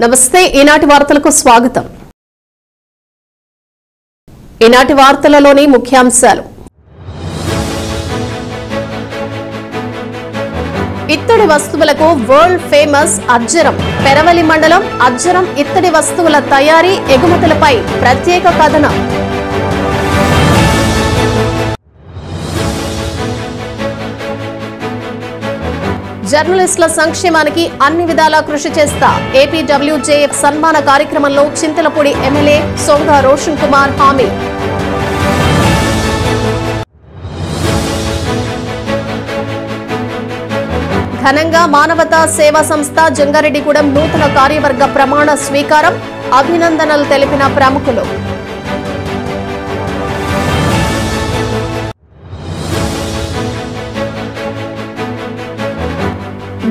నమస్తే ఈనాటి వార్తలకు స్వాగతం. ఈనాటి వార్తలలోని ముఖ్యాంశాలు. ఇత్తడి వస్తువులకు వరల్డ్ ఫేమస్ అజ్జరం. పెరవలి మండలం అజ్జరం ఇత్తడి వస్తువుల తయారీ ఎగుమతులపై ప్రత్యేక కథనం. జర్నలిస్టుల సంక్షేమానికి అన్ని విధాలా కృషి చేస్తా. ఏపీడబ్ల్యూజేఎఫ్ సన్మాన కార్యక్రమంలో చింతలపూడి ఎమ్మెల్యే సొంగ రోషన్ కుమార్ హామీ. ఘనంగా మానవతా సేవా సంస్థ జంగారెడ్డిగూడెం నూతన కార్యవర్గ ప్రమాణ స్వీకారం. అభినందనలు తెలిపిన ప్రముఖులు.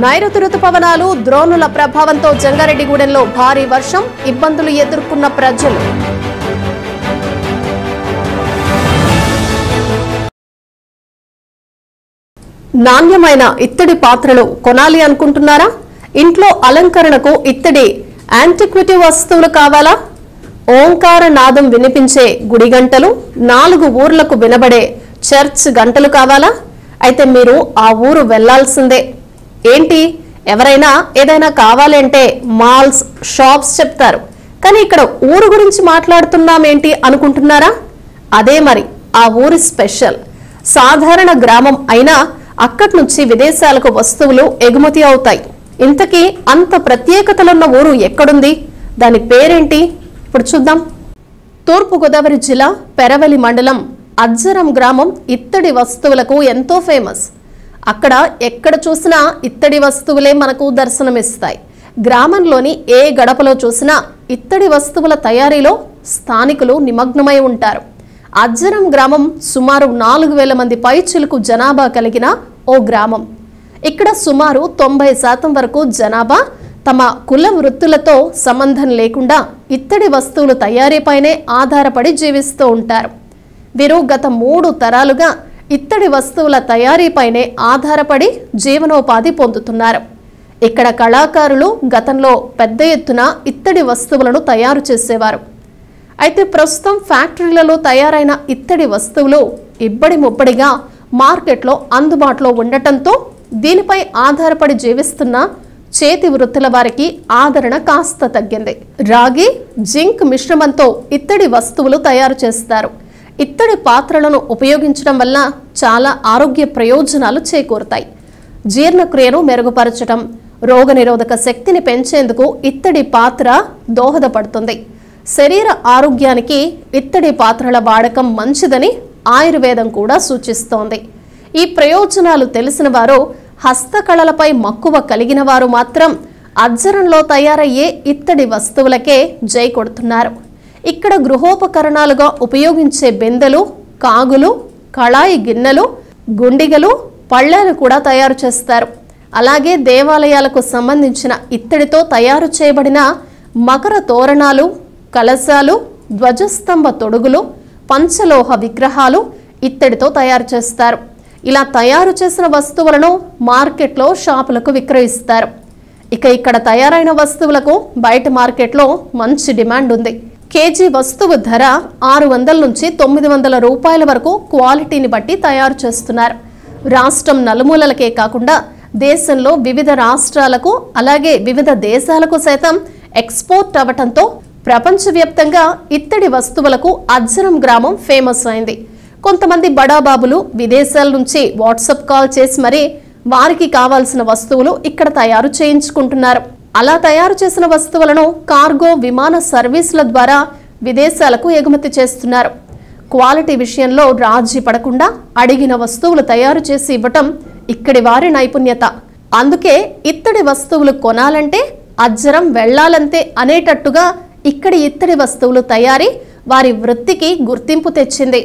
నైరుతి రుతుపవనాలు ద్రోణుల ప్రభావంతో జంగారెడ్డిగూడెంలో భారీ వర్షం. ఇబ్బందులు ఎదుర్కొన్న ప్రజలు. నాణ్యమైన ఇత్తడి పాత్రలు కొనాలి అనుకుంటున్నారా? ఇంట్లో అలంకరణకు ఇత్తడి యాంటిక్విటీ వస్తువులు కావాలా? ఓంకార నాదం వినిపించే గుడి గంటలు, 4 ఊర్లకు వినబడే చర్చ్ గంటలు కావాలా? అయితే మీరు ఆ ఊరు వెళ్లాల్సిందే. ఏంటి, ఎవరైనా ఏదైనా కావాలంటే మాల్స్, షాప్స్ చెప్తారు. కానీ ఇక్కడ ఊరు గురించి మాట్లాడుతున్నామేంటి అనుకుంటున్నారా? అదే మరి ఆ ఊరి స్పెషల్. సాధారణ గ్రామం అయినా అక్కడి నుంచి విదేశాలకు వస్తువులు ఎగుమతి అవుతాయి. ఇంతకీ అంత ప్రత్యేకతలున్న ఊరు ఎక్కడుంది? దాని పేరేంటి? ఇప్పుడు చూద్దాం. తూర్పుగోదావరి జిల్లా పెరవలి మండలం అజ్జరం గ్రామం ఇత్తడి వస్తువులకు ఎంతో ఫేమస్. అక్కడ ఎక్కడ చూసినా ఇత్తడి వస్తువులే మనకు దర్శనమిస్తాయి. గ్రామంలోని ఏ గడపలో చూసినా ఇత్తడి వస్తువుల తయారీలో స్థానికులు నిమగ్నమై ఉంటారు. అజ్జరం గ్రామం సుమారు 4000 మంది పైచిలుకు జనాభా కలిగిన ఓ గ్రామం. ఇక్కడ సుమారు 90% వరకు జనాభా తమ కుల వృత్తులతో సంబంధం లేకుండా ఇత్తడి వస్తువులు తయారీపైనే ఆధారపడి జీవిస్తూ ఉంటారు. వీరు గత 3 తరాలుగా ఇత్తడి వస్తువుల తయారీపైనే ఆధారపడి జీవనోపాధి పొందుతున్నారు. ఇక్కడ కళాకారులు గతంలో పెద్ద ఎత్తున ఇత్తడి వస్తువులను తయారు చేసేవారు. అయితే ప్రస్తుతం ఫ్యాక్టరీలలో తయారైన ఇత్తడి వస్తువులు ఇబ్బడి ముబ్బడిగా మార్కెట్లో అందుబాటులో ఉండటంతో దీనిపై ఆధారపడి జీవిస్తున్న చేతి వృత్తుల వారికి ఆదరణ కాస్త తగ్గింది. రాగి, జింక్ మిశ్రమంతో ఇత్తడి వస్తువులు తయారు చేస్తారు. ఇత్తడి పాత్రలను ఉపయోగించడం వల్ల చాలా ఆరోగ్య ప్రయోజనాలు చేకూరుతాయి. జీర్ణక్రియను మెరుగుపరచడం, రోగనిరోధక శక్తిని పెంచేందుకు ఇత్తడి పాత్ర దోహదపడుతుంది. శరీర ఆరోగ్యానికి ఇత్తడి పాత్రల వాడకం మంచిదని ఆయుర్వేదం కూడా సూచిస్తోంది. ఈ ప్రయోజనాలు తెలిసిన వారు, హస్తకళలపై మక్కువ కలిగిన వారు మాత్రం అజ్జరంలో తయారయ్యే ఇత్తడి వస్తువులకే జై కొడుతున్నారు. ఇక్కడ గృహోపకరణాలుగా ఉపయోగించే బెందెలు, కాగులు, కళాయి గిన్నెలు, గుండిగలు, పళ్ళెలు కూడా తయారు చేస్తారు. అలాగే దేవాలయాలకు సంబంధించిన ఇత్తడితో తయారు చేయబడిన మకర తోరణాలు, కలశాలు, ధ్వజస్తంభ తొడుగులు, పంచలోహ విగ్రహాలు ఇత్తడితో తయారు చేస్తారు. ఇలా తయారు చేసిన వస్తువులను మార్కెట్లో షాపులకు విక్రయిస్తారు. ఇక్కడ తయారైన వస్తువులకు బయట మార్కెట్లో మంచి డిమాండ్ ఉంది. కేజీ వస్తువు ధర 600 నుంచి 900 రూపాయల వరకు క్వాలిటీని బట్టి తయారు చేస్తున్నారు. రాష్ట్రం నలుమూలలకే కాకుండా దేశంలో వివిధ రాష్ట్రాలకు, అలాగే వివిధ దేశాలకు సైతం ఎక్స్పోర్ట్ అవ్వటంతో ప్రపంచవ్యాప్తంగా ఇత్తడి వస్తువులకు అజ్జరం గ్రామం ఫేమస్ అయింది. కొంతమంది బడాబాబులు విదేశాల నుంచి వాట్సాప్ కాల్ చేసి మరీ వారికి కావాల్సిన వస్తువులు ఇక్కడ తయారు చేయించుకుంటున్నారు. అలా తయారు చేసిన వస్తువులను కార్గో విమాన సర్వీసుల ద్వారా విదేశాలకు ఎగుమతి చేస్తున్నారు. క్వాలిటీ విషయంలో రాజీ పడకుండా అడిగిన వస్తువులు తయారు చేసి ఇవ్వటం ఇక్కడి వారి నైపుణ్యత. అందుకే ఇత్తడి వస్తువులు కొనాలంటే అజ్జరం వెళ్లాలంతే అనేటట్టుగా ఇక్కడి ఇత్తడి వస్తువులు తయారీ వారి వృత్తికి గుర్తింపు తెచ్చింది.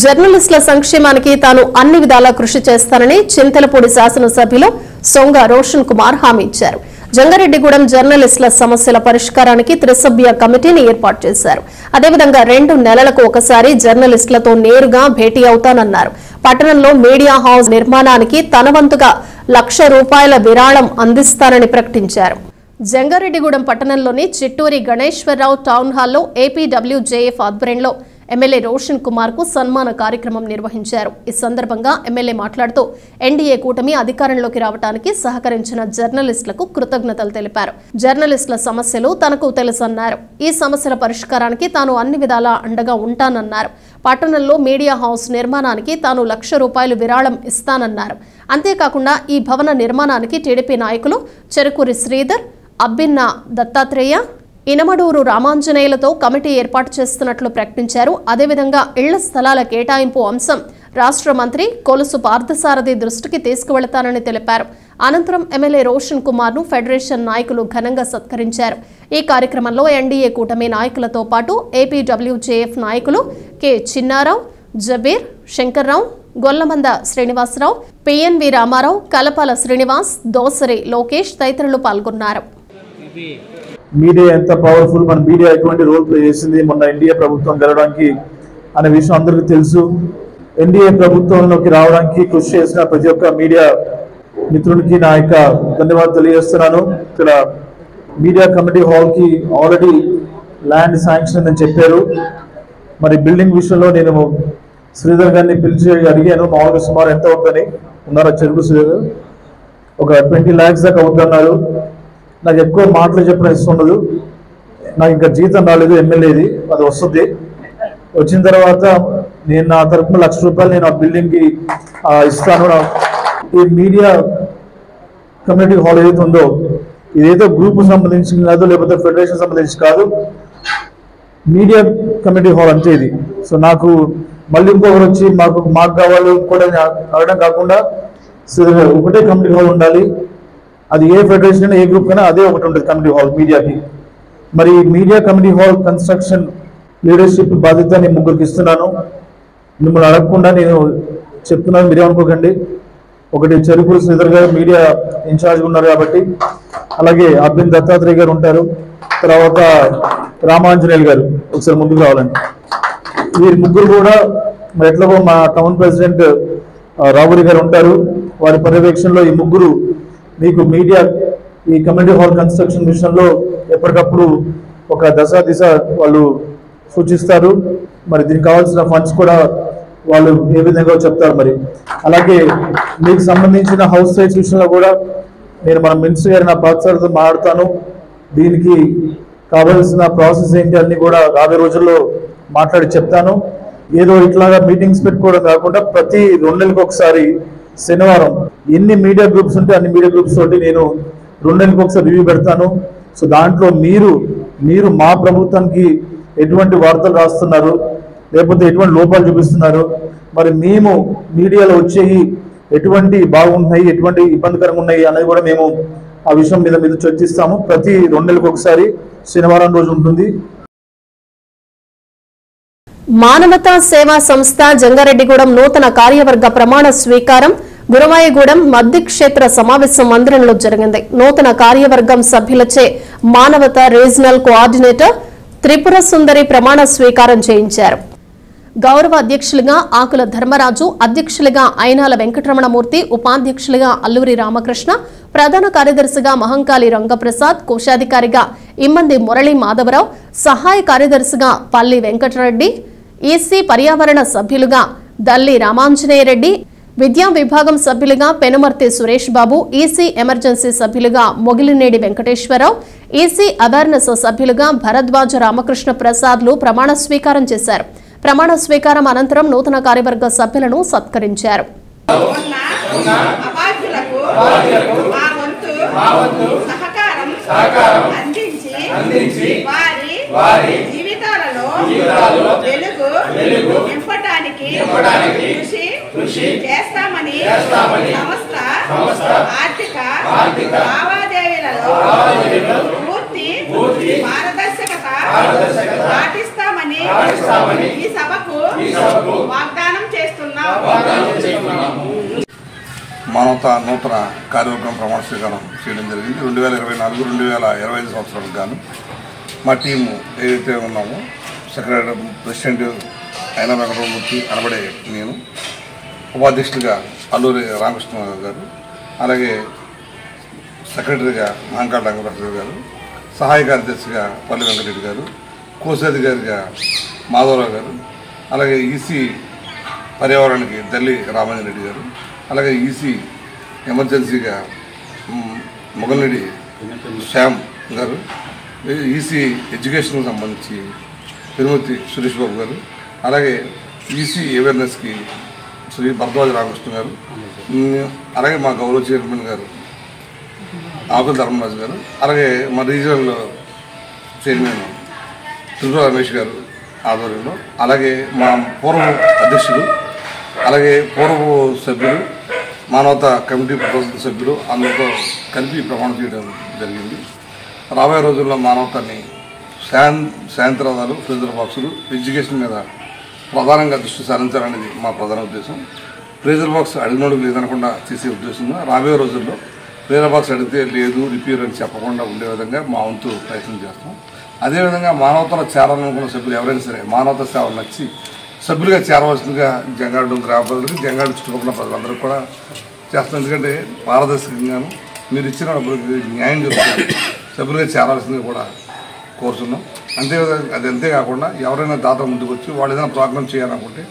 జర్నలిస్టుల సంక్షేమానికి తాను అన్ని విధాలా కృషి చేస్తానని చింతలపూడి శాసనసభ్యులు సొంగ రోషన్ కుమార్ హామీ ఇచ్చారు. జంగారెడ్డిగూడెం జర్నలిస్టుల సమస్యల పరిష్కారానికి త్రిసభ్య కమిటీని ఏర్పాటు చేశారు. అదేవిధంగా 2 నెలలకు ఒకసారి జర్నలిస్టులతో నేరుగా భేటీ అవుతానన్నారు. పట్టణంలో మీడియా హౌస్ నిర్మాణానికి తన వంతుగా ₹1,00,000 విరాళం అందిస్తానని ప్రకటించారు. జంగారెడ్డిగూడెం పట్టణంలోని చిట్టూరి గణేశ్వరరావు టౌన్ హాల్లో ఏపీడబ్ల్యూజేఎఫ్ ఆధ్వర్యంలో ఎమ్మెల్యే రోషన్ కుమార్ కు సన్మాన కార్యక్రమం నిర్వహించారు. ఈ సందర్భంగా ఎమ్మెల్యే మాట్లాడుతూ ఎన్డీఏ కూటమి అధికారంలోకి రావడానికి సహకరించిన జర్నలిస్టులకు కృతజ్ఞతలు తెలిపారు. జర్నలిస్టుల సమస్యలు తనకు తెలుసన్నారు. ఈ సమస్యల పరిష్కారానికి తాను అన్ని విధాలా అండగా ఉంటానన్నారు. పట్టణంలో మీడియా హౌస్ నిర్మాణానికి తాను ₹1,00,000 విరాళం ఇస్తానన్నారు. అంతేకాకుండా ఈ భవన నిర్మాణానికి టీడీపీ నాయకులు చెరుకూరి శ్రీధర్, అబ్బిన్న దత్తాత్రేయ, ఇనమడూరు రామాంజనేయులతో కమిటీ ఏర్పాటు చేస్తున్నట్లు ప్రకటించారు. అదేవిధంగా ఇళ్ల స్థలాల కేటాయింపు అంశం రాష్ట్ర మంత్రి కొలుసు పార్థసారథి దృష్టికి తీసుకువెళతానని తెలిపారు. అనంతరం ఎమ్మెల్యే రోషన్ కుమార్ ను ఫెడరేషన్ నాయకులు ఘనంగా సత్కరించారు. ఈ కార్యక్రమంలో ఎన్డీఏ కూటమి నాయకులతో పాటు ఏపీడబ్ల్యూజేఎఫ్ నాయకులు కె చిన్నారావు, జబీర్, శంకర్రావు, గొల్లమంద శ్రీనివాసరావు, పిఎన్వి రామారావు, కలపాల శ్రీనివాస్, దోసరి లోకేష్ తదితరులు పాల్గొన్నారు. మీడియా ఎంత పవర్ఫుల్, మన మీడియా ఎటువంటి రోల్ ప్లే చేసింది మొన్న ఎన్డీఏ ప్రభుత్వం గెలవడానికి అనే విషయం అందరికీ తెలుసు. ఎన్డీఏ ప్రభుత్వంలోకి రావడానికి కృషి చేసిన ప్రతి ఒక్క మీడియా మిత్రునికి నా యొక్క ధన్యవాదాలు తెలియజేస్తున్నాను. ఇక్కడ మీడియా కమిటీ హాల్కి ఆల్రెడీ ల్యాండ్ శాంక్షన్ అని చెప్పారు. మరి బిల్డింగ్ విషయంలో నేను శ్రీధర్ గారిని పిలిచి అడిగాను, మామూలుగా సుమారు ఎంత అవుతుందని. ఉన్నారా చెరుకు శ్రీధర్? ఒక 20 lakhs దాకా అవుతున్నారు. నాకు ఎక్కువ మాటలు చెప్పడం ఇష్టం ఉండదు. నాకు ఇంకా జీతం రాలేదు ఎమ్మెల్యేది, అది వస్తుంది. వచ్చిన తర్వాత నేను నా తరఫున ₹1,00,000 నేను ఆ బిల్డింగ్కి ఇస్తాను. ఈ మీడియా కమ్యూనిటీ హాల్ ఏదైతే ఉందో ఇదేదో గ్రూప్ సంబంధించి కాదు, లేకపోతే ఫెడరేషన్ సంబంధించి కాదు, మీడియా కమ్యూనిటీ హాల్ అంటే ఇది. సో నాకు మళ్ళీ ఇంకొకరు వచ్చి మాకు కావాలి కూడా అడగడం కాకుండా ఒకటే కమ్యూనిటీ హాల్ ఉండాలి. అది ఏ ఫెడరేషన్ ఏ గ్రూప్ కన్నా అదే ఒకటి ఉంటుంది కమిటీ హాల్ మీడియాకి. మరి media committee hall construction leadership బాధ్యత నేను 3కి ఇస్తున్నాను. మిమ్మల్ని అడగకుండా నేను చెప్తున్నాను, మీరేమనుకోకండి. ఒకటి చెరుకూరు శ్రీధర్ గారు మీడియా ఇన్ఛార్జ్ ఉన్నారు కాబట్టి, అలాగే అబ్బిన్ దత్తాత్రేయ గారు ఉంటారు, తర్వాత రామాంజనేయులు గారు ఒకసారి ముందుకు రావాలండి. వీరి ముగ్గురు కూడా మరి ఎట్లాగో మా టౌన్ ప్రెసిడెంట్ రావురి గారు ఉంటారు. వారి పర్యవేక్షణలో ఈ ముగ్గురు మీకు మీడియా ఈ కమ్యూనిటీ హాల్ కన్స్ట్రక్షన్ విషయంలో ఎప్పటికప్పుడు ఒక దిశ వాళ్ళు సూచిస్తారు. మరి దీనికి కావాల్సిన ఫండ్స్ కూడా వాళ్ళు ఏ విధంగా చెప్తారు. మరి అలాగే మీకు సంబంధించిన హౌస్ సైట్స్ విషయంలో కూడా నేను మన మినిస్టర్ గారి నా పాత్రతో మాట్లాడతాను. దీనికి కావాల్సిన ప్రాసెస్ ఏంటి అన్ని కూడా రాబోయే రోజుల్లో మాట్లాడి చెప్తాను. ఏదో ఇట్లాగా మీటింగ్స్ పెట్టుకోవడం కాకుండా ప్రతి 2 నెలలకు ఒకసారి శనివారం ఎన్ని మీడియా గ్రూప్స్ ఉంటే అన్ని మీడియా గ్రూప్స్ తోటి నేను 2 నెలలకు ఒకసారి రివ్యూ పెడతాను. సో దాంట్లో మీరు మా ప్రభుత్వానికి ఎటువంటి వార్తలు రాస్తున్నారు, లేకపోతే ఎటువంటి లోపాలు చూపిస్తున్నారు, మరి మేము మీడియాలో వచ్చేవి ఎటువంటి బాగున్నాయి, ఎటువంటి ఇబ్బందికరంగా ఉన్నాయి అనేది కూడా మేము ఆ విషయం మీద చర్చిస్తాము. ప్రతి 2 నెలలకు ఒకసారి శనివారం రోజు ఉంటుంది. మానవతా సేవా సంస్థ జంగారెడ్డిగూడెం నూతన కార్యవర్గ ప్రమాణ స్వీకారం గురమాయగూడెం మద్ది క్షేత్ర సమావేశ మందిరంలో జరిగింది. నూతన కార్యవర్గం సభ్యులచే మానవతా రీజనల్ కోఆర్డినేటర్ త్రిపుర సుందరి ప్రమాణ స్వీకారం చేయించారు. గౌరవ అధ్యక్షులుగా ఆకుల ధర్మరాజు, అధ్యక్షులుగా అయినాల వెంకటరమణమూర్తి, ఉపాధ్యక్షులుగా అల్లూరి రామకృష్ణ, ప్రధాన కార్యదర్శిగా మహంకాళి రంగప్రసాద్, కోశాధికారిగా ఇమ్మంది మురళీ మాధవరావు, సహాయ కార్యదర్శిగా పల్లి వెంకటరెడ్డి, ఈసీ పర్యావరణ సభ్యులుగా దల్లి రామాంజనేయరెడ్డి, విద్యా విభాగం సభ్యులుగా పెనుమర్తి సురేష్ బాబు, ఈసీ ఎమర్జెన్సీ సభ్యులుగా మొగిలినేడి వెంకటేశ్వరరావు, ఈసీ అవేర్నెస్ సభ్యులుగా భరద్వాజ రామకృష్ణ ప్రసాద్లు ప్రమాణ స్వీకారం చేశారు. ప్రమాణ స్వీకారం అనంతరం నూతన కార్యవర్గ సభ్యులను సత్కరించారు. కృషి చేస్తామని సంస్థ ఆర్థిక లావాదేవీలలో పూర్తి పారదర్శకత పాటిస్తామని ఈ సభకు వాగ్దానం చేస్తున్నాం. మానవతా నూతన కార్యక్రమం ప్రమాణ స్వీకారం చేయడం జరిగింది. 2024-2025 సంవత్సరాలకు గాను మా టీము ఏదైతే ఉన్నామో సెక్రటరీ ప్రెసిడెంట్ అయినా వెంకటరమూర్తి అనబడే నేను, ఉపాధ్యక్షుడిగా అల్లూరి రామకృష్ణ గారు, అలాగే సెక్రటరీగా మహంకాళ రంగప్రసాద్ గారు, సహాయ కార్యదర్శిగా పల్లి వెంకటరెడ్డి గారు, కోశాధికారిగా మాధవరావు గారు, అలాగే ఈసీ పర్యావరణానికి దల్లి రామాంజన్ రెడ్డి గారు, అలాగే ఈసీ ఎమర్జెన్సీగా మొగల్రెడ్డి శ్యామ్ గారు, ఈసీ ఎడ్యుకేషన్కి సంబంధించి తిరుమతి సురేష్ బాబు గారు, అలాగే ఈసీ అవేర్నెస్కి శ్రీ భరద్వాజ రామకృష్ణ గారు, అలాగే మా గౌరవ చైర్మన్ గారు ఆకుల ధర్మరాజు గారు, అలాగే మా రీజనల్ చైర్మన్ త్రిపుర రమేష్ గారు ఆధ్వర్యంలో, అలాగే మా పూర్వ అధ్యక్షులు, అలాగే పూర్వ సభ్యులు, మానవతా కమిటీ ప్రపోజల్ సభ్యులు అందరితో కలిపి ప్రమాణం చేయడం జరిగింది. రాబోయే రోజుల్లో మానవతాన్ని శాంతిరథాలు, ఫ్రీజర్ బాక్సులు, ఎడ్యుకేషన్ మీద ప్రధానంగా దృష్టి సారించాలనేది మా ప్రధాన ఉద్దేశం. ఫ్రీజర్ బాక్స్ అడిగినోడు లేదనకుండా చేసే ఉద్దేశంగా రాబోయే రోజుల్లో ఫ్రీజర్ బాక్స్ అడిగితే లేదు రిపేర్ అని చెప్పకుండా ఉండే విధంగా మా వంతు ప్రయత్నం చేస్తాం. అదేవిధంగా మానవతలో చేరాలనుకున్న సభ్యులు ఎవరైనా సరే మానవతా సేవలు నచ్చి సభ్యులుగా చేరవలసిందిగా జంగాడు గ్రామ ప్రజలకు, జంగాడు చుట్టుపక్కల ప్రజలందరూ కూడా చేస్తాం. ఎందుకంటే పారదర్శకంగాను మీరు ఇచ్చిన డబ్బులకి న్యాయం జరుగుతుంది, సభ్యులుగా చేరాల్సిందిగా కూడా కోరుతున్నాం. అంతేకాకుండా ఎవరైనా దాత ముందుకు వచ్చి వాళ్ళు ఏదైనా ప్రోగ్రామ్ చేయాలనుకుంటే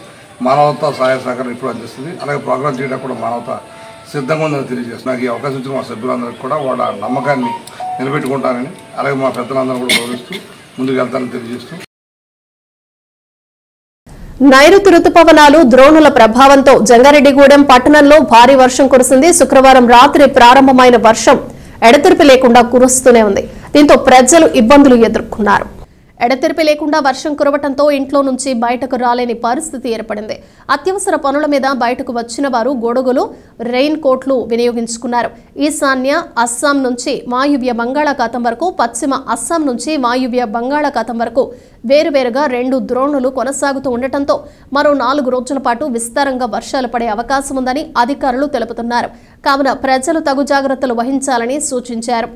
మానవతా సహాయ సహకారం ఇప్పుడు అందిస్తుంది. అలాగే ప్రోగ్రామ్ చేయడానికి కూడా మానవత సిద్ధంగా ఉందని తెలియజేస్తుంది. నాకు ఈ అవకాశం ఇచ్చిన మా సభ్యులందరికీ కూడా వాళ్ళ నమ్మకాన్ని నిలబెట్టుకుంటానని, అలాగే మా పెద్దలందరూ కూడా గౌరవిస్తూ ముందుకు వెళ్తానని తెలియజేస్తూ, నైరుతి రుతుపవనాలు ద్రోణుల ప్రభావంతో జంగారెడ్డిగూడెం పట్టణంలో భారీ వర్షం కురిసింది. శుక్రవారం రాత్రి ప్రారంభమైన వర్షం ఎడతెరిపి లేకుండా కురుస్తూనే ఉంది. దీంతో ప్రజలు ఇబ్బందులు ఎదుర్కొన్నారు. ఎడతెరిపి లేకుండా వర్షం కురవటంతో ఇంట్లో నుంచి బయటకు రాలేని పరిస్థితి ఏర్పడింది. అత్యవసర పనుల మీద బయటకు వచ్చిన వారు గొడుగులు, రెయిన్ కోట్లు వినియోగించుకున్నారు. ఈశాన్య అస్సాం నుంచి వాయువ్య బంగాళాఖాతం వరకు, పశ్చిమ అస్సాం నుంచి వాయువ్య బంగాళాఖాతం వరకు వేరువేరుగా 2 ద్రోణులు కొనసాగుతూ ఉండటంతో మరో 4 రోజుల పాటు విస్తారంగా వర్షాలు పడే అవకాశం ఉందని అధికారులు తెలుపుతున్నారు. కావున ప్రజలు తగు జాగ్రత్తలు వహించాలని సూచించారు.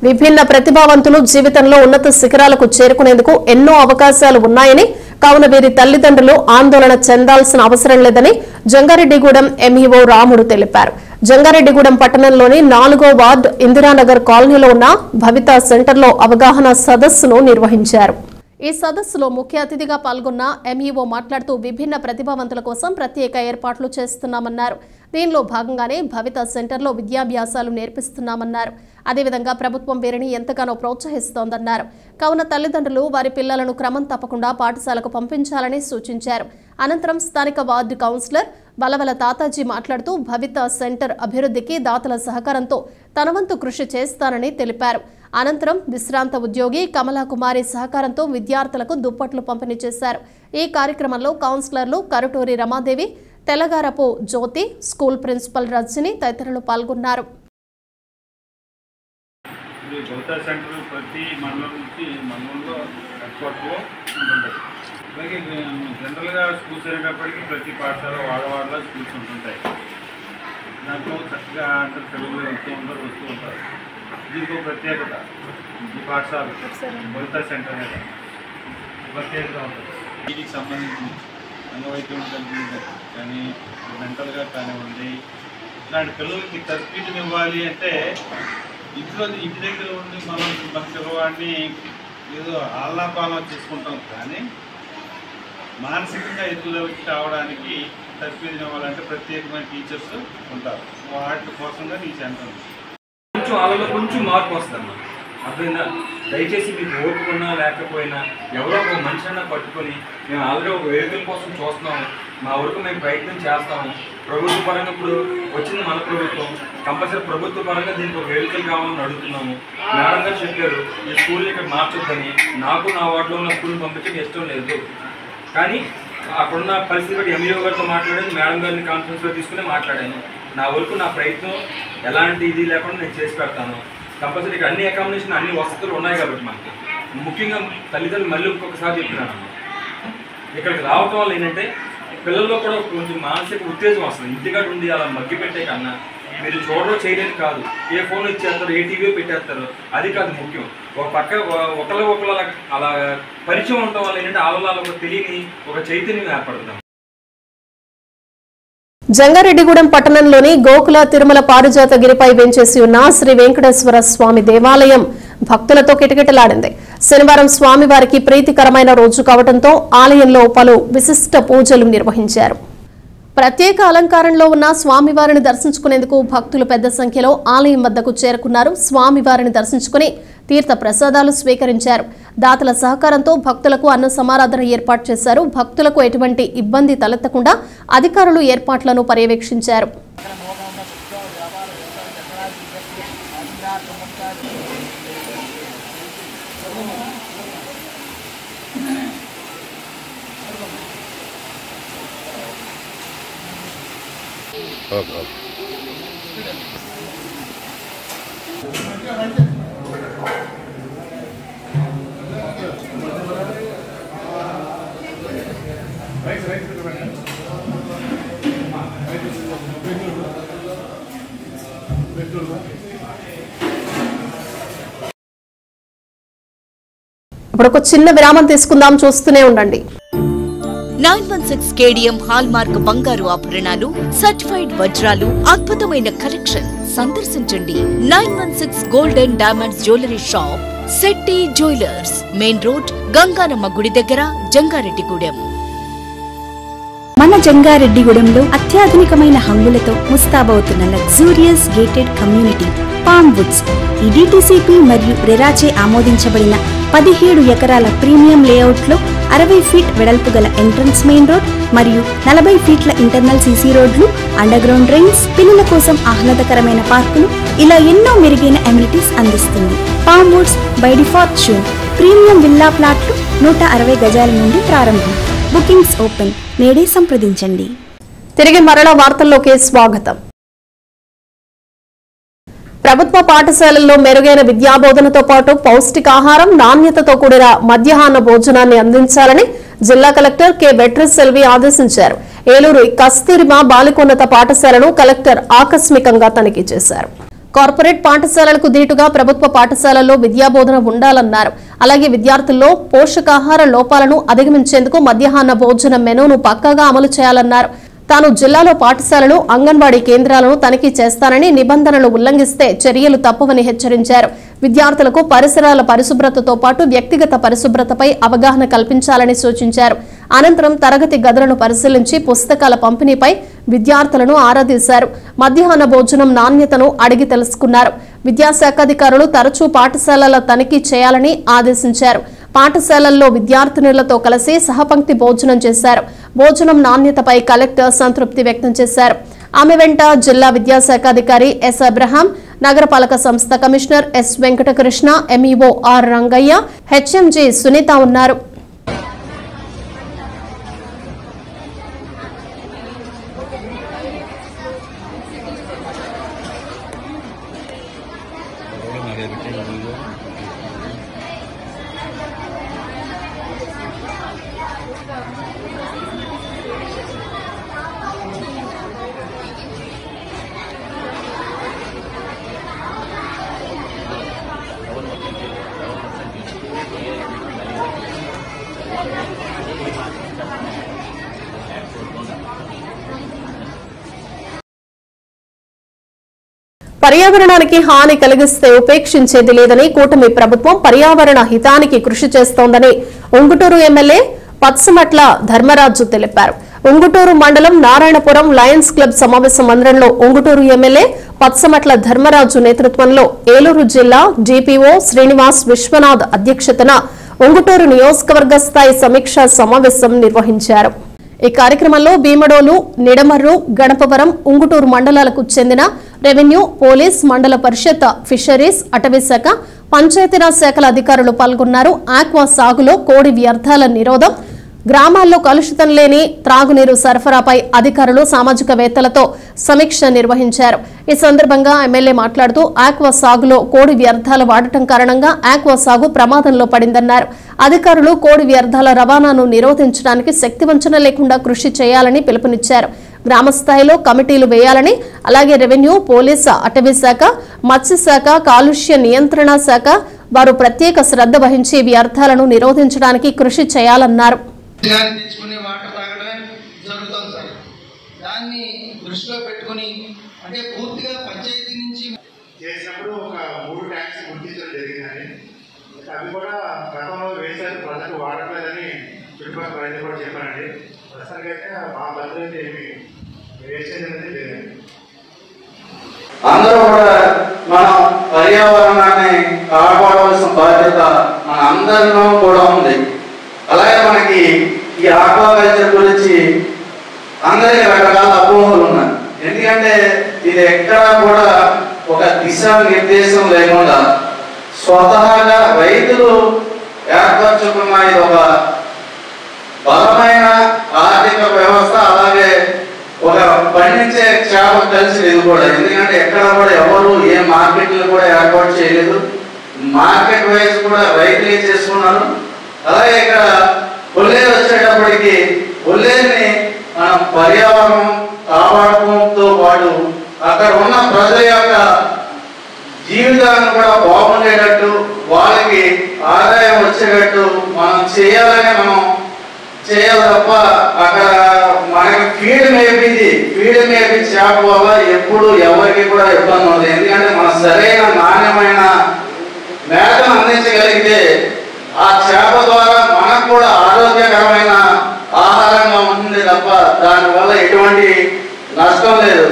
విభిన్న ప్రతిభావంతులు జీవితంలో ఉన్నత శిఖరాలకు చేరుకునేందుకు ఎన్నో అవకాశాలు ఉన్నాయని, కావున వీరి తల్లిదండ్రులు ఆందోళన చెందాల్సిన అవసరం లేదని జంగారెడ్డిగూడెం ఎంఈఓ రాముడు తెలిపారు. జంగారెడ్డిగూడెం పట్టణంలోని 4వ వార్డు ఇందిరానగర్ కాలనీలో ఉన్న భవితా సెంటర్లో అవగాహన సదస్సును నిర్వహించారు. ఈ సదస్సులో ముఖ్య అతిథిగా పాల్గొన్న ఎంఈఓ మాట్లాడుతూ విభిన్న ప్రతిభావంతుల కోసం ప్రత్యేక ఏర్పాట్లు చేస్తున్నామన్నారు. దీనిలో భాగంగానే భవితా సెంటర్లో విద్యాభ్యాసాలు నేర్పిస్తున్నామన్నారు. అదేవిధంగా ప్రభుత్వం వీరిని ఎంతగానో ప్రోత్సహిస్తోందన్నారు. కావున తల్లిదండ్రులు వారి పిల్లలను క్రమం తప్పకుండా పాఠశాలకు పంపించాలని సూచించారు. అనంతరం స్థానిక వార్డు కౌన్సిలర్ బలవల తాతాజీ మాట్లాడుతూ భవితా సెంటర్ అభివృద్ధికి దాతల సహకారంతో తనవంతు కృషి చేస్తానని తెలిపారు. అనంతరం విశ్రాంత ఉద్యోగి కమలా కుమారి సహకారంతో విద్యార్థులకు దుప్పట్లు పంపిణీ చేశారు. ఈ కార్యక్రమంలో కౌన్సిలర్లు కరుటూరి రమాదేవి, తెలగారపు జ్యోతి, స్కూల్ ప్రిన్సిపల్ రజని తదితరులు పాల్గొన్నారు. అలాగే జనరల్గా స్కూల్స్ అయినప్పటికీ ప్రతి పాఠశాల వాడవాడలో స్కూల్స్ ఉంటుంటాయి. దాంట్లో చక్కగా అందరూ తెలుగులో వస్తూ ఉంటారు. దీనికి ప్రత్యేకత ఈ పాఠశాల బొల్తా సెంటర్ మీద ప్రత్యేకత ఉంటుంది. దీనికి సంబంధించి అంగవైద్యం కానీ మెంటల్గా కానివ్వండి, ఇలాంటి పిల్లలకి తరబీదుని ఇవ్వాలి అంటే ఇంటి దగ్గర ఉండి మనం మన పిల్లవాడిని ఏదో ఆహ్లాపాలన చేసుకుంటాం, కానీ మానసికంగా ఎదుగుదలకి కావడానికి తరబీదుని ఇవ్వాలంటే ప్రత్యేకమైన టీచర్స్ ఉంటారు. వాటి కోసంగా ఈ సెంటర్ కొంచెం వాళ్ళలో కొంచెం మార్పు వస్తుందమ్మా. అర్థమైందా? దయచేసి మీకు ఓపుకున్నా లేకపోయినా ఎవరో ఒక మనిషి అన్నా పట్టుకొని మేము ఆల్రెడీ ఒక వెహికల్ కోసం చూస్తున్నాము, మా వరకు మేము ప్రయత్నం చేస్తాము. ప్రభుత్వ పరంగా ఇప్పుడు వచ్చింది మన ప్రభుత్వం, కంపల్సరీ ప్రభుత్వ పరంగా దీనికి ఒక వెహికల్ కావాలని అడుగుతున్నాము. మేడం గారు చెప్పారు ఈ స్కూల్ని ఇక్కడ మార్చొద్దని. నాకు నా వార్డులో ఉన్న స్కూల్ని పంపించడం ఇష్టం లేదు, కానీ అక్కడున్న పరిస్థితి బట్టి ఎంఈఓ గారితో మాట్లాడాను, మేడం గారిని కాన్ఫరెన్స్లో తీసుకుని మాట్లాడాను. నా వరకు నా ప్రయత్నం ఎలాంటి ఇది లేకుండా నేను చేసి పెడతాను. కంపల్సరీ ఇక్కడ అన్ని అకామిడేషన్ అన్ని వసతులు ఉన్నాయి కాబట్టి మనకి ముఖ్యంగా తల్లిదండ్రులు మళ్ళీ ఇంకొకసారి చెప్తున్నాను, ఇక్కడికి రావటం వల్ల ఏంటంటే పిల్లల్లో కూడా కొంచెం మానసిక ఉత్తేజం వస్తుంది. ఇంటికాడ ఉండి అలా మగ్గి పెట్టే కన్నా మీరు చూడడం చేయలేదు కాదు, ఏ ఫోన్ ఇచ్చేస్తారు, ఏ టీవీ పెట్టేస్తారు, అది కాదు ముఖ్యం. ఒక పక్క ఒకళ్ళ అలా పరిచయం ఉండటం వల్ల ఏంటంటే ఆలోచనలో ఒక తెలియని ఒక చైతన్యం ఏర్పడుతుంది. జంగారెడ్డిగూడెం పట్టణంలోని గోకుల తిరుమల పారిజాతగిరిపై వెంచేసి ఉన్న శ్రీ వెంకటేశ్వర స్వామి దేవాలయం భక్తులతో కిటకిటలాడింది. శనివారం స్వామివారికి ప్రీతికరమైన రోజు కావడంతో ఆలయంలో పలు విశిష్ట పూజలు నిర్వహించారు. ప్రత్యేక అలంకారంలో ఉన్న స్వామివారిని దర్శించుకునేందుకు భక్తులు పెద్ద సంఖ్యలో ఆలయం వద్దకు చేరుకున్నారు. స్వామివారిని దర్శించుకుని తీర్థ ప్రసాదాలు స్వీకరించారు. దాతల సహకారంతో భక్తులకు అన్న సమారాధన ఏర్పాటు చేశారు. భక్తులకు ఎటువంటి ఇబ్బంది తలెత్తకుండా అధికారులు ఏర్పాట్లను పర్యవేక్షించారు. ఇప్పుడు ఒక చిన్న విరామం తీసుకుందాం, చూస్తూనే ఉండండి. 916 కేడిఎం హాల్ మార్క్ బంగారు ఆభరణాలు, సర్టిఫైడ్ వజ్రాలు, అద్భుతమైన కలెక్షన్ సందర్శించండి. 916 golden diamonds jewellery shop, Shetty jewellers, main road, Ganganamma గుడి దగ్గర, జంగారెడ్డిగూడెం. మన జంగారెడ్డిగూడెంలో అత్యాధునికమైన హంగులతో ముస్తాబవుతున్న luxurious gated community palm woods. ఈ డిటిసిపి మరియు రెరాచే ఆమోదించబడిన 17 ఎకరాల ప్రీమియం లేఅవుట్లో 60 ఫీట్ వెడల్పు గల ఎంట్రన్స్ మెయిన్ రోడ్ మరియు 40 ఫీట్ల ఇంటర్నల్ సీసీ రోడ్లు, అండర్ గ్రౌండ్ డ్రైన్స్, పిల్లల కోసం ఆహ్లాదకరమైన పార్కులు, ఇలా ఎన్నో మెరుగైన అమ్యూనిటీస్ అందిస్తుంది. Palm Woods by default zone premium villa ప్లాట్లు 160 గజాల నుండి ప్రారంభం. Bookings open. నేడే సంప్రదించండి. తిరిగి మరలా వార్తల్లోకి స్వాగతం. ప్రభుత్వ పాఠశాలల్లో మెరుగైన విద్యాబోధనతో పాటు పౌష్టికాహారం, నాణ్యతతో కూడిన మధ్యాహ్న భోజనాన్ని అందించాలని జిల్లా కలెక్టర్ కె వెట్రిసెల్వి ఆదేశించారు. ఏలూరు కస్తూరిబా బాలికోన్నత పాఠశాలను కలెక్టర్ ఆకస్మికంగా తనిఖీ చేశారు. కార్పొరేట్ పాఠశాలలకు దీటుగా ప్రభుత్వ పాఠశాలల్లో విద్యాబోధన ఉండాలన్నారు. అలాగే విద్యార్థుల్లో పోషకాహార లోపాలను అధిగమించేందుకు మధ్యాహ్న భోజన మెనూను పక్కాగా అమలు చేయాలన్నారు. తాను జిల్లాలో పాఠశాలలు, అంగన్వాడీ కేంద్రాలను తనిఖీ చేస్తానని, నిబంధనలు ఉల్లంఘిస్తే చర్యలు తప్పవని హెచ్చరించారు. విద్యార్థులకు పరిసరాల పరిశుభ్రతతో పాటు వ్యక్తిగత పరిశుభ్రతపై అవగాహన కల్పించాలని సూచించారు. అనంతరం తరగతి గదులను పరిశీలించి పుస్తకాల పంపిణీపై విద్యార్థులను ఆరా తీశారు. మధ్యాహ్న భోజనం నాణ్యతను అడిగి తెలుసుకున్నారు. విద్యాశాఖాధికారులు తరచూ పాఠశాలల తనిఖీ చేయాలని ఆదేశించారు. పాఠశాలల్లో విద్యార్థినులతో కలిసి సహపంక్తి భోజనం చేశారు. భోజనం నాణ్యతపై కలెక్టర్ సంతృప్తి వ్యక్తం చేశారు. ఆమె వెంట జిల్లా విద్యాశాఖాధికారి ఎస్ అబ్రహాం, నగరపాలక సంస్థ commissioner S Venkatakrishna, MEO R Rangaiah, HMG Sunitha ఉన్నారు. పర్యావరణానికి హాని కలిగిస్తే ఉపేక్షించేది లేదని కూటమి ప్రభుత్వం పర్యావరణ హితానికి కృషి చేస్తోందని ఉంగుటూరు ఎమ్మెల్యే పత్సమట్ల ధర్మరాజు తెలిపారు. ఉంగుటూరు మండలం నారాయణపురం లయన్స్ క్లబ్ సమావేశ మందిరంలో ఉంగుటూరు ఎమ్మెల్యే పత్సమట్ల ధర్మరాజు నేతృత్వంలో ఏలూరు జిల్లా డిపిఓ శ్రీనివాస్ విశ్వనాథ్ అధ్యక్షతన ఉంగుటూరు నియోజకవర్గ స్థాయి సమీక్షా సమావేశం నిర్వహించారు. ఈ కార్యక్రమంలో భీమడోలు, నిడమర్రు, గణపవరం, ఉంగుటూరు మండలాలకు చెందిన రెవెన్యూ, పోలీస్, మండల పరిషత్, ఫిషరీస్, అటవీశాఖ, పంచాయతీరాజ్ శాఖల అధికారులు పాల్గొన్నారు. ఆక్వా సాగులో కోడి వ్యర్థాల నిరోధం, గ్రామాల్లో కలుషితం లేని త్రాగునీరు సరఫరాపై అధికారులు సామాజికవేత్తలతో సమీక్ష నిర్వహించారు. ఈ సందర్భంగా ఎమ్మెల్యే మాట్లాడుతూ ఆక్వా సాగులో కోడి వ్యర్థాల వాడటం కారణంగా ఆక్వా సాగు ప్రమాదంలో పడిందన్నారు. అధికారులు కోడి వ్యర్థాల రవాణాను నిరోధించడానికి శక్తివంచన లేకుండా కృషి చేయాలని పిలుపునిచ్చారు. గ్రామస్థాయిలో కమిటీలు వేయాలని, అలాగే రెవెన్యూ, పోలీసు, అటవీశాఖ, మత్స్యశాఖ, కాలుష్య నియంత్రణ శాఖ వారు ప్రత్యేక శ్రద్ధ వహించి వ్యర్థాలను నిరోధించడానికి కృషి చేయాలన్నారు. తెచ్చుకునే వాటర్ తాగడమే జరుగుతుంది సార్. దాన్ని దృష్టిలో పెట్టుకుని అంటే పూర్తిగా పంచాయతీ నుంచి చేసినప్పుడు ఒక 3 ట్యాంక్స్ గుర్తించడం జరిగిందని, అవి కూడా గతంలో వేసారు, ప్రజలకు వాడట్లేదని చుట్టుపక్కల రైతులు కూడా చెప్పానండి. ప్రస్తుతానికి అయితే మా బదులు అయితే ఏమి వేసేది అనేది లేదండి. అందరూ కూడా మనం పర్యావరణాన్ని కాపాడవలసిన బాధ్యత మన అందరిలో కూడా ఉంది. అలాగే మనకి ఈ ఆక్వాకల్చర్ గురించి అందరికీ రకరకాల అపోహలు ఉన్నాయి. ఎందుకంటే ఇది ఎక్కడా కూడా ఒక దిశా నిర్దేశం లేకుండా స్వతహాగా రైతులు ఏర్పరచుకున్న ఇది ఒక బలమైన ఆర్థిక వ్యవస్థ. అలాగే ఒక పండించే చేప కలిసి ఇది కూడా, ఎందుకంటే ఎక్కడ కూడా ఎవరు ఏ మార్కెట్లు కూడా ఏర్పాటు చేయలేదు. మార్కెట్ వైజ్ కూడా రైతులే చేసుకున్నారు. అలాగే ఇక్కడ కొల్లేరు వచ్చేటప్పటికి కొల్లేరుని మనం పర్యావరణం కాపాడటంతో పాటు అక్కడ ఉన్న ప్రజల యొక్క జీవితాలను కూడా బాగుండేటట్టు, వాళ్ళకి ఆదాయం వచ్చేటట్టు మనం చేయాలని మనం చేయాలి తప్ప అక్కడ మనకి ఫీడ్ మేపి చేప వల్ల ఎప్పుడు ఎవరికి కూడా ఇబ్బంది ఉండదు. ఎందుకంటే మనం సరైన నాణ్యమైన మేతను అందించగలిగితే ఆ చేప ద్వారా మనకు కూడా ఆరోగ్యకరమైన ఆహారంగా ఉంటుంది తప్ప దానివల్ల ఎటువంటి నష్టం లేదు.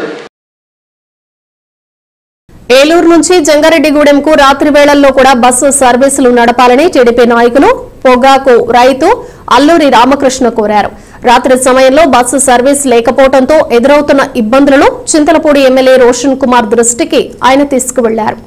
ఏలూరు నుంచి జంగారెడ్డిగూడెంకు రాత్రి వేళల్లో కూడా బస్సు సర్వీసులు నడపాలని టీడీపీ నాయకులు పొగాకు రైతు అల్లూరి రామకృష్ణ కోరారు. రాత్రి సమయంలో బస్సు సర్వీస్ లేకపోవడంతో ఎదురవుతున్న ఇబ్బందులను చింతలపూడి ఎమ్మెల్యే రోషన్ కుమార్ దృష్టికి ఆయన తీసుకువెళ్లారు.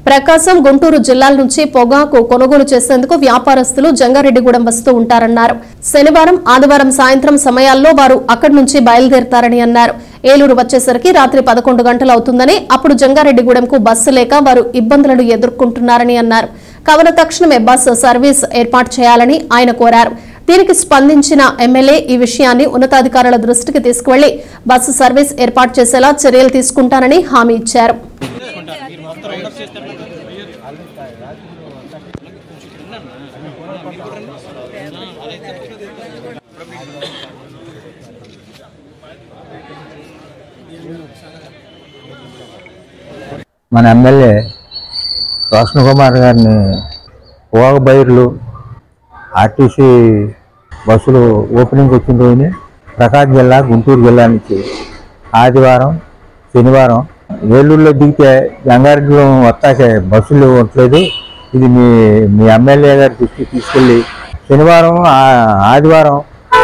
ప్రకాశం, గుంటూరు జిల్లాల నుంచి పొగాకు కొనుగోలు చేసేందుకు వ్యాపారస్తులు జంగారెడ్డిగూడెం వస్తూ ఉంటారన్నారు. శనివారం, ఆదివారం సాయంత్రం సమయాల్లో వారు అక్కడి నుంచి బయలుదేరతారని అన్నారు. ఏలూరు వచ్చేసరికి రాత్రి 11 గంటలు అవుతుందని, అప్పుడు జంగారెడ్డిగూడెంకు బస్సు లేక వారు ఇబ్బందులను ఎదుర్కొంటున్నారని అన్నారు. కావున తక్షణమే బస్సు సర్వీస్ ఏర్పాటు చేయాలని ఆయన కోరారు. దీనికి స్పందించిన ఎమ్మెల్యే ఈ విషయాన్ని ఉన్నతాధికారుల దృష్టికి తీసుకువెళ్లి బస్సు సర్వీస్ ఏర్పాటు చేసేలా చర్యలు తీసుకుంటానని హామీ ఇచ్చారు. మన ఎమ్మెల్యే రోషన్ కుమార్ గారిని పోగ బైర్లు ఆర్టీసీ బస్సులు ఓపెనింగ్ వచ్చిన రోజుని ప్రకాశం జిల్లా, గుంటూరు జిల్లా నుంచి ఆదివారం, శనివారం ఏలూరులో దిగితే జంగారెడ్డిగూడెం వస్తాకే బస్సులు ఉండట్లేదు. ఇది మీ ఎమ్మెల్యే గారి దృష్టికి తీసుకెళ్ళి శనివారం, ఆదివారం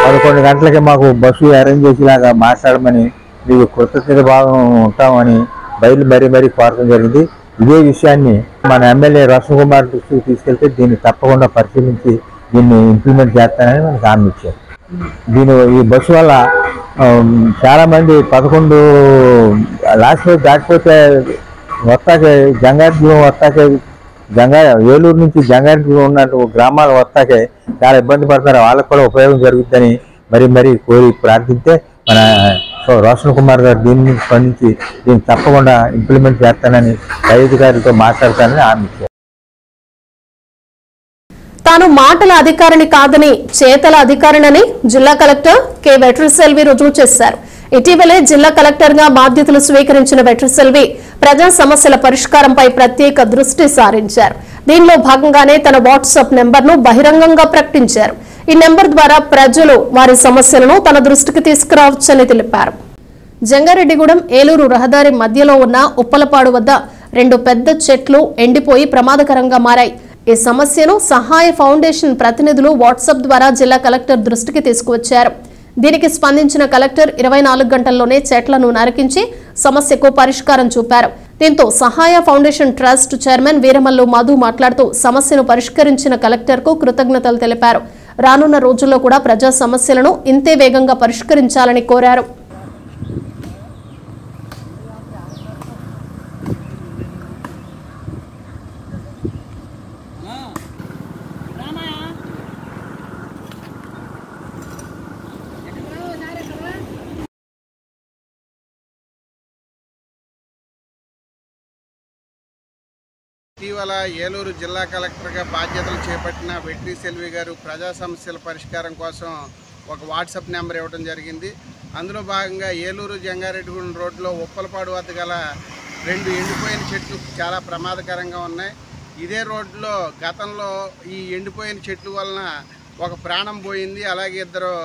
11 గంటలకి మాకు బస్సు అరేంజ్ చేసేలాగా మాట్లాడమని, మీకు కృతజ్ఞత భావం ఉంటామని బయలు మరీ కోరడం జరిగింది. ఇదే విషయాన్ని మన ఎమ్మెల్యే రోషన్ కుమార్ దృష్టికి తీసుకెళ్తే దీన్ని తప్పకుండా పరిశీలించి దీన్ని ఇంప్లిమెంట్ చేస్తానని మనకు హామీ ఇచ్చారు. ఈ బస్సు వల్ల చాలా మంది 11 లాస్ట్ దాటిపోతే వస్తాకే జంగారెడ్డిగూడెం వస్తాకే ఏలూరు నుంచి జంగారెడ్డిగూడెం ఉన్నట్టు గ్రామాలు వస్తాకే చాలా ఇబ్బంది పడుతున్నారు. వాళ్ళకు కూడా ఉపయోగం జరుగుతుందని మరీ కోరి ప్రార్థిస్తే మన రోషన్ కుమార్ గారు దీన్ని స్పందించి దీన్ని తప్పకుండా ఇంప్లిమెంట్ చేస్తానని పై అధికారులతో మాట్లాడతానని హామీ ఇచ్చారు. తాను మాటల అధికారిని కాదని చేతల అధికారినని జిల్లా కలెక్టర్ కె వెట్రిసెల్వి రుజువు చేశారు. ఇటీవలే జిల్లా కలెక్టర్ గా బాధ్యతలు స్వీకరించిన వెట్రిసెల్వి ప్రజా సమస్యల పరిష్కారంపై ప్రత్యేక దృష్టి సారించారు. దీనిలో భాగంగానే తన వాట్సాప్ నెంబర్ను బహిరంగంగా ప్రకటించారు. ఈ నెంబర్ ద్వారా ప్రజలు వారి సమస్యలను తన దృష్టికి తీసుకురావచ్చని తెలిపారు. జంగారెడ్డిగూడెం ఏలూరు రహదారి మధ్యలో ఉన్న ఉప్పలపాడు వద్ద 2 పెద్ద చెట్లు ఎండిపోయి ప్రమాదకరంగా మారాయి. ఈ సమస్యను సహాయ ఫౌండేషన్ ప్రతినిధులు వాట్సాప్ ద్వారా జిల్లా కలెక్టర్ దృష్టికి తీసుకువచ్చారు. దీనికి స్పందించిన కలెక్టర్ 24 గంటల్లోనే చెట్లను నరికించి సమస్యకు పరిష్కారం చూపారు. దీంతో సహాయ foundation trust chairman Veeramallu Madhu మాట్లాడుతూ సమస్యను పరిష్కరించిన కలెక్టర్కు కృతజ్ఞతలు తెలిపారు. రానున్న రోజుల్లో కూడా ప్రజా సమస్యలను ఇంతే వేగంగా పరిష్కరించాలని కోరారు. ఇటీవల ఏలూరు జిల్లా కలెక్టర్గా బాధ్యతలు చేపట్టిన వెట్రిసెల్వి గారు ప్రజా సమస్యల పరిష్కారం కోసం ఒక వాట్సాప్ నెంబర్ ఇవ్వడం జరిగింది. అందులో భాగంగా ఏలూరు జంగారెడ్డిగూడెం రోడ్లో ఉప్పలపాడు వద్ద గల 2 ఎండిపోయిన చెట్లు చాలా ప్రమాదకరంగా ఉన్నాయి. ఇదే రోడ్లో గతంలో ఈ ఎండిపోయిన చెట్ల వలన ఒక ప్రాణం పోయింది, అలాగే 2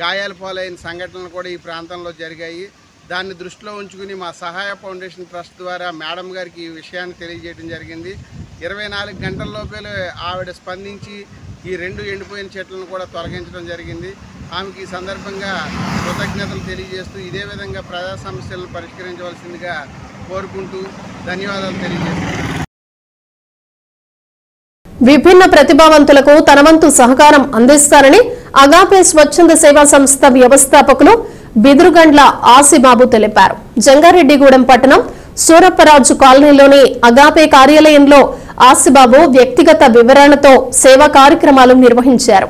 గాయాలు పాలైన సంఘటనలు కూడా ఈ ప్రాంతంలో జరిగాయి. దాన్ని దృష్టిలో ఉంచుకుని మా సహాయ ఫౌండేషన్ ట్రస్ట్ ద్వారా మేడం గారికి ఈ విషయాన్ని తెలియజేయడం జరిగింది. 24 గంటల్లోపే ఆవిడ స్పందించి ఈ 2 ఎండిపోయిన చెట్లను కూడా తొలగించడం జరిగింది. ఆమెకి ఈ సందర్భంగా కృతజ్ఞతలు తెలియజేస్తూ ఇదే విధంగా ప్రజా సమస్యలను పరిష్కరించవలసిందిగా కోరుకుంటూ ధన్యవాదాలు తెలియజేస్తున్నాను. విభిన్న ప్రతిభావంతులకు తన వంతు సహకారం అందిస్తారని అగాపే స్వచ్ఛంద సేవా సంస్థ వ్యవస్థాపకులు బిదురుగండ్ల ఆసిబాబు తెలిపారు. జంగారెడ్డిగూడెం పట్టణం సూరప్పరాజు కాలనీలోని అగాపే కార్యాలయంలో ఆసిబాబు వ్యక్తిగత వివరణతో సేవా కార్యక్రమాలు నిర్వహించారు.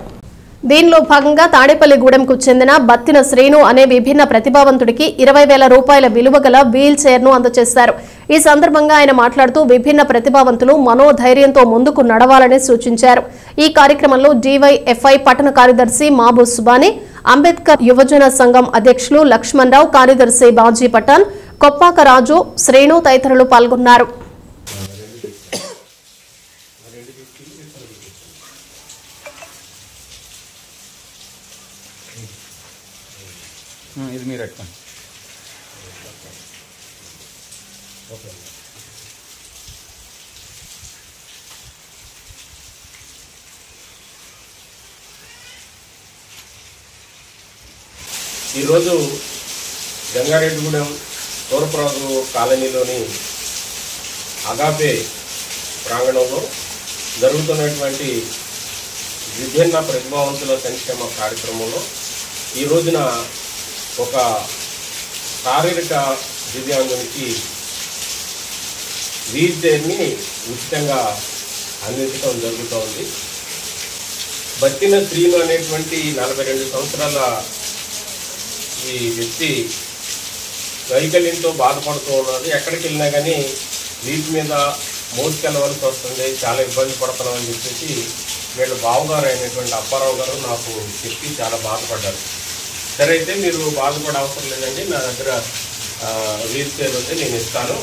దీనిలో భాగంగా తాడేపల్లిగూడెంకు చెందిన బత్తిన శ్రీను అనే విభిన్న ప్రతిభావంతుడికి 20,000 రూపాయల విలువ గల వీల్ చైర్ ను అందజేశారు. ఈ సందర్భంగా ఆయన మాట్లాడుతూ విభిన్న ప్రతిభావంతులు మనోధైర్యంతో ముందుకు నడవాలని సూచించారు. ఈ కార్యక్రమంలో డివైఎఫ్ఐ పట్టణ కార్యదర్శి మాబు సుబాని, అంబేద్కర్ యువజన సంఘం అధ్యక్షులు లక్ష్మణ్ రావు, కార్యదర్శి బాజీ పఠాన్, కొప్పాక రాజు, శ్రీను తదితరులు పాల్గొన్నారు. ఇది మీరు ఎట్లా ఈరోజు జంగారెడ్డిగూడెం సూరప్పరాజు కాలనీలోని అగాపే ప్రాంగణంలో జరుగుతున్నటువంటి విభిన్న ప్రతిభావంతుల సంక్షేమ కార్యక్రమంలో ఈ రోజున ఒక శారీరక దివ్యాంగునికి వీల్ చైర్ని ఉచితంగా అందించడం జరుగుతోంది. బత్తిన శ్రీను అనేటువంటి 42 సంవత్సరాల ఈ వ్యక్తి వైకల్యంతో బాధపడుతూ ఉన్నారు. ఎక్కడికి వెళ్ళినా కానీ వీటి మీద మోసుకెళ్ళవలసి వస్తుంది, చాలా ఇబ్బంది పడుతున్నామని చెప్పేసి వీళ్ళ బావగారు అయినటువంటి అప్పారావు గారు నాకు చెప్పి చాలా బాధపడ్డారు. సరే అయితే మీరు బాధపడే అవసరం లేదండి, నా దగ్గర వీల్ చైర్ ఉంటే నేను ఇస్తాను,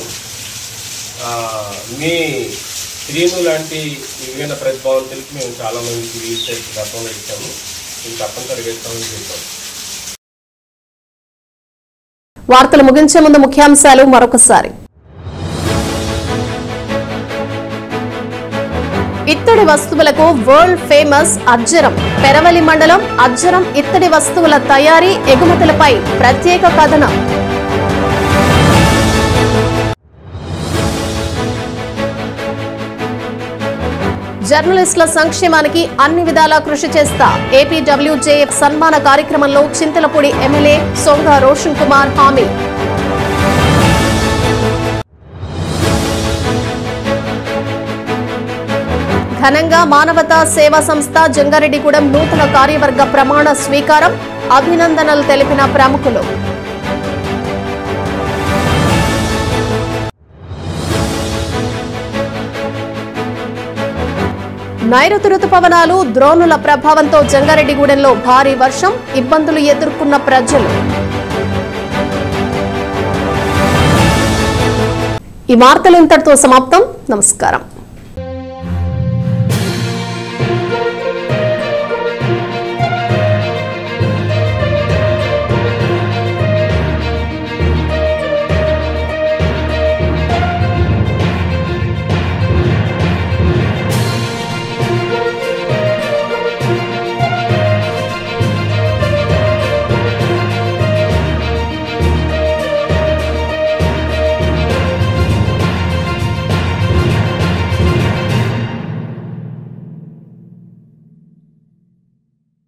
మీ శ్రీను లాంటి విభిన్న ప్రతిభావంతులకి మేము చాలామందికి వీల్ చైర్ గతంలో ఇచ్చాము, మేము తప్పనిసరిగా ఇస్తామని చెప్పాము. వార్తలు ముగించే ముందు ముఖ్యాంశాలు మరొకసారి. ఇత్తడి వస్తువులకు వరల్డ్ ఫేమస్ అజ్జరం. పెరవలి మండలం అజ్జరం ఇత్తడి వస్తువుల తయారీ, ఎగుమతులపై ప్రత్యేక కథనం. జర్నలిస్టుల సంక్షేమానికి అన్ని విధాలా కృషి చేస్తా ఏపీడబ్ల్యూజేఎఫ్ సన్మాన కార్యక్రమంలో చింతలపూడి ఎమ్మెల్యే సొంగ రోషన్ కుమార్ హామీ. ఘనంగా మానవతా సేవా సంస్థ జంగారెడ్డిగూడెం నూతన కార్యవర్గ ప్రమాణ స్వీకారం. అభినందనలు తెలిపిన ప్రముఖులు. నైరుతి రుతుపవనాలు ద్రోణుల ప్రభావంతో జంగారెడ్డిగూడెంలో భారీ వర్షం. ఇబ్బందులు ఎదుర్కొన్న ప్రజలు. ఈ వార్తలు ఇంతటితో సమాప్తం. నమస్కారం.